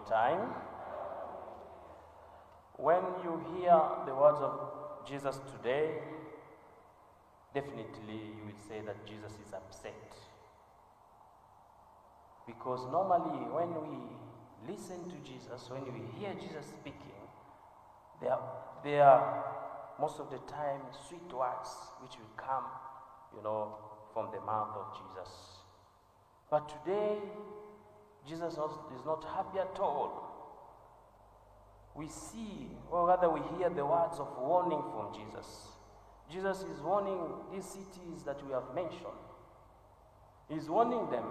time. When you hear the words of Jesus today, definitely you will say that Jesus is upset. Because normally when we listen to Jesus, when we hear Jesus speaking, there are most of the time sweet words which will come, from the mouth of Jesus. But today, Jesus is not happy at all. We see, or rather we hear the words of warning from Jesus. Jesus is warning these cities that we have mentioned. He's warning them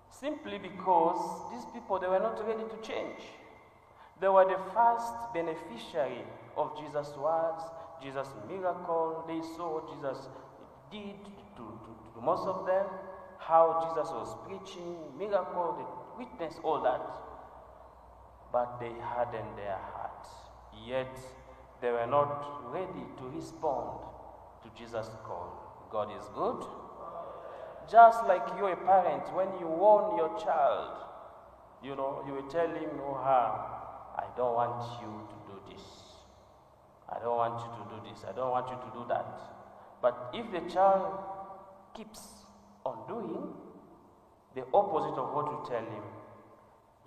simply because these people, they were not ready to change. They were the first beneficiary of Jesus' words, Jesus' miracle. They saw what Jesus did to most of them, how Jesus was preaching, miracle, they witnessed all that. But they hardened their hearts. Yet they were not ready to respond to Jesus' call. God is good. Just like you're a parent, when you warn your child, you will tell him or her, I don't want you to do this. I don't want you to do this. I don't want you to do that. But if the child keeps on doing the opposite of what you tell him,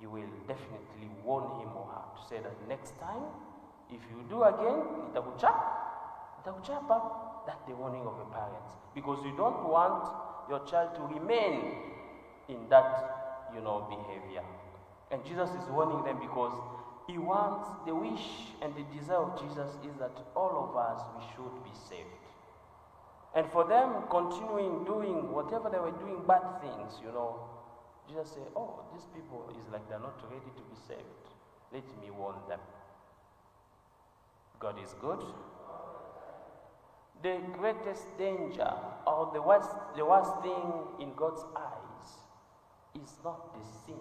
you will definitely warn him or her to say that next time, if you do again, itakuchapa. That's the warning of a parent. Because you don't want your child to remain in that, behavior. And Jesus is warning them because he wants, the wish and the desire of Jesus is that all of us, we should be saved. And for them continuing doing whatever they were doing, bad things, Jesus said, oh, these people is like they're not ready to be saved. Let me warn them. God is good. The greatest danger or the worst thing in God's eyes is not the sin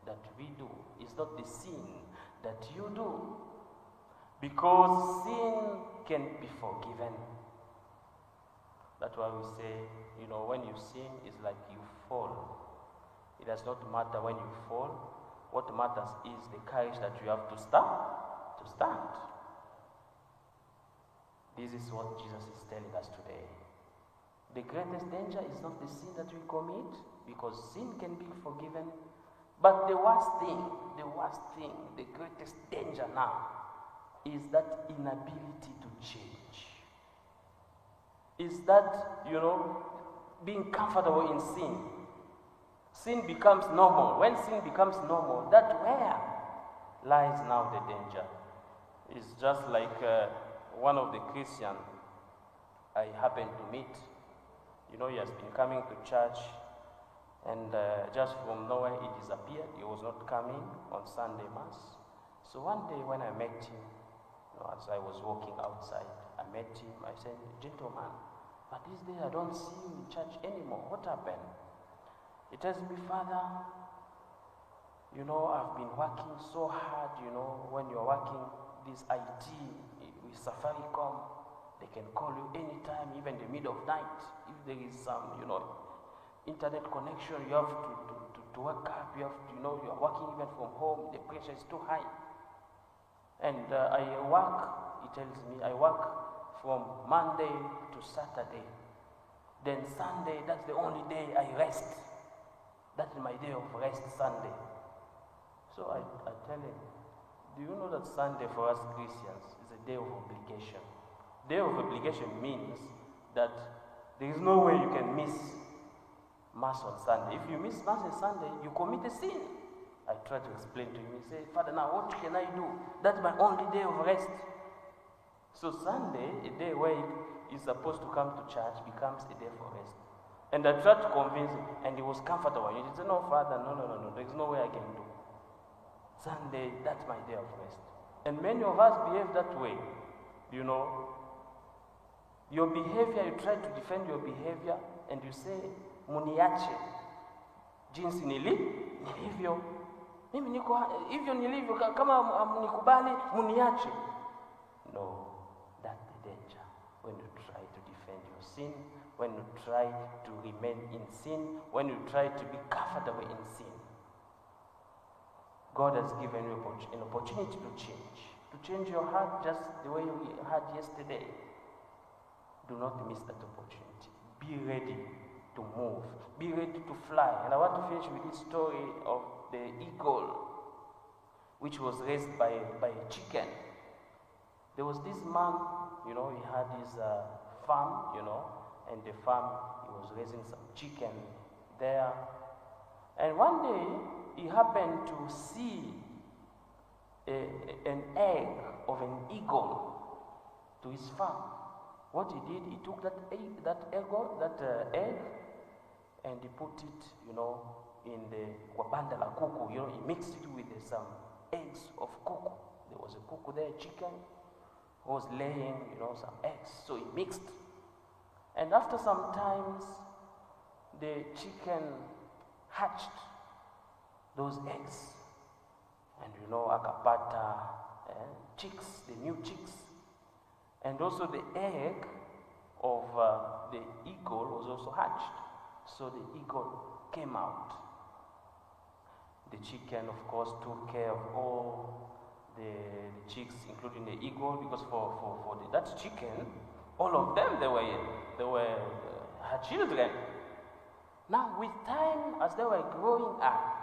that we do. It's not the sin that you do. Because sin can be forgiven. That's why we say, when you sin, it's like you fall. It does not matter when you fall. What matters is the courage that you have to stand. This is what Jesus is telling us today. The greatest danger is not the sin that we commit, because sin can be forgiven. But the worst thing, the greatest danger now is that inability to change. Is that, being comfortable in sin. Sin becomes normal. When sin becomes normal, that's where lies now the danger. It's just like one of the Christians I happened to meet. He has been coming to church, and just from nowhere he disappeared. He was not coming on Sunday Mass. So one day when I met him, as I was walking outside, I met him. I said, gentleman, but these days I don't see you in church anymore. What happened? He tells me, Father, I've been working so hard, when you're working this IT with Safaricom, they can call you anytime, even the middle of night. If there is some, internet connection, you have to work up, you have to, you're working even from home, the pressure is too high. And I work, he tells me, I work from Monday to Saturday. Then Sunday, that's the only day I rest. That's my day of rest, Sunday. So I tell him, do you know that Sunday for us Christians is a day of obligation? Day of obligation means that there is no way you can miss Mass on Sunday. If you miss Mass on Sunday, you commit a sin. I try to explain to him. He said, Father, now what can I do? That's my only day of rest. So Sunday, a day where he's supposed to come to church, becomes a day for rest. And I tried to convince him, and he was comfortable. He said, no, Father, no, there is no way I can do. Sunday, that's my day of rest. And many of us behave that way. Your behavior, you try to defend your behavior, and you say, muniache, jinsi nilivyo. Mimi niko hivyo nilivyo, kama mnikubali, muniache. No, that's the danger. When you try to defend your sin, when you try to remain in sin, when you try to be comfortable in sin. God has given you an opportunity to change your heart just the way we had yesterday. Do not miss that opportunity. Be ready to move. Be ready to fly. And I want to finish with this story of the eagle, which was raised by a chicken. There was this man, he had his farm, and the farm, he was raising some chicken there. And one day, he happened to see an egg of an eagle to his farm. What he did, he took that egg, and he put it, in the banda la kuku. He mixed it with some eggs of kuku. There was a kuku there, chicken, who was laying, some eggs. So he mixed. And after some times, the chicken hatched those eggs. And akapata chicks, the new chicks. And also the egg of the eagle was also hatched. So the eagle came out. The chicken, of course, took care of all the chicks, including the eagle, because for that chicken, all of them, they were her children. Now, with time, as they were growing up,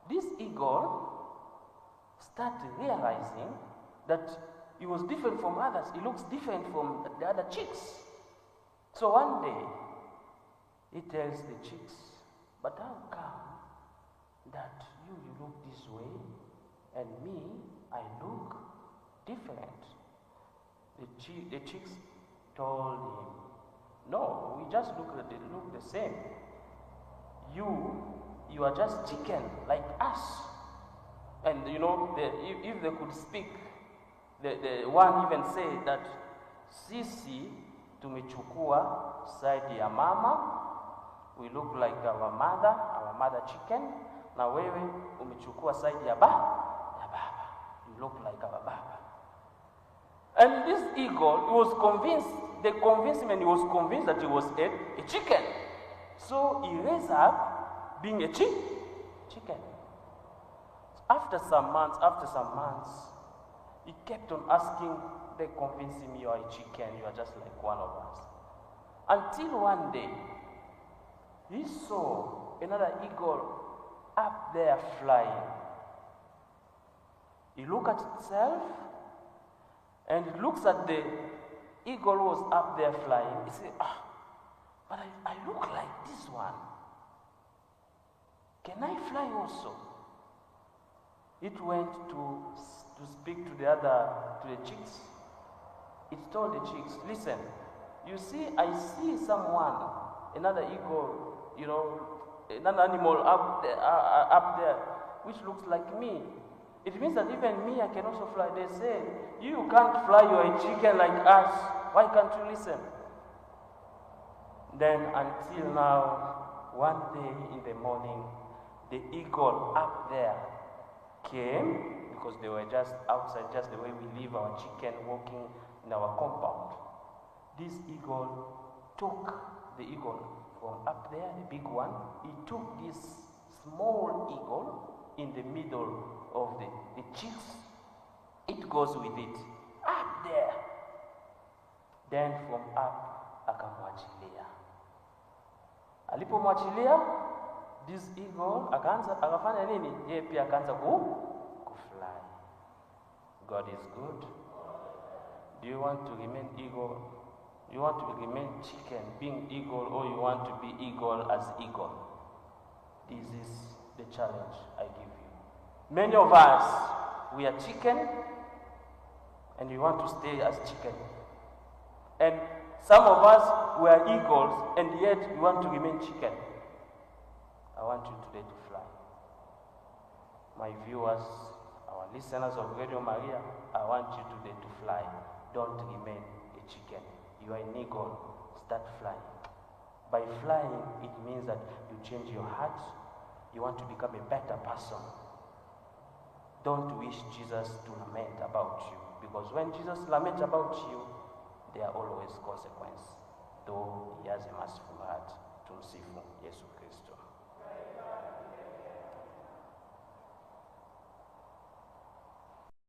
this eagle started realizing that he was different from others. He looks different from the other chicks. So one day, he tells the chicks, "But how come that you look this way, and me, I look different?" The chicks told him, "No, we just look the same. You are just chicken like us." And if they could speak, the one even said that sisi tumechukua side ya mama, we look like our mother chicken, na wewe umechukua side ya baba, you look like our baba. And this eagle, he was convinced, they convinced him, and he was convinced that he was a chicken. So he raised up being a chicken. After some months, he kept on asking, they convinced him, "You are a chicken, you are just like one of us." Until one day, he saw another eagle up there flying. He looked at itself, and it looks at the eagle was up there flying. He said, but I look like this one. Can I fly also? It went to speak to the chicks. It told the chicks, "Listen, you see, I see someone, another eagle, another animal up there, which looks like me. It means that even me, I can also fly." They say, "You can't fly, you're a chicken like us. Why can't you listen?" Then until now, one day in the morning, the eagle up there came, because they were just outside, just the way we leave our chicken walking in our compound. This eagle took the eagle from up there, the big one. He took this small eagle in the middle of the chicks. It goes with it up there. Then from up, akamwachilia. Alipomwachilia, this eagle akafanya nini? Yeye pia akaanza kufly. God is good. Do you want to remain eagle? You want to remain chicken, being eagle, or you want to be eagle as eagle? This is the challenge I give you. Many of us, we are chicken, and we want to stay as chicken. And some of us, we are eagles, and yet we want to remain chicken. I want you today to fly. My viewers, our listeners of Radio Maria, I want you today to fly. Don't remain a chicken. You are an eagle. Start flying. By flying, it means that you change your heart. You want to become a better person. Don't wish Jesus to lament about you, because when Jesus laments about you, there are always consequences, though he has a merciful heart. Tumsifu Yesu Kristo.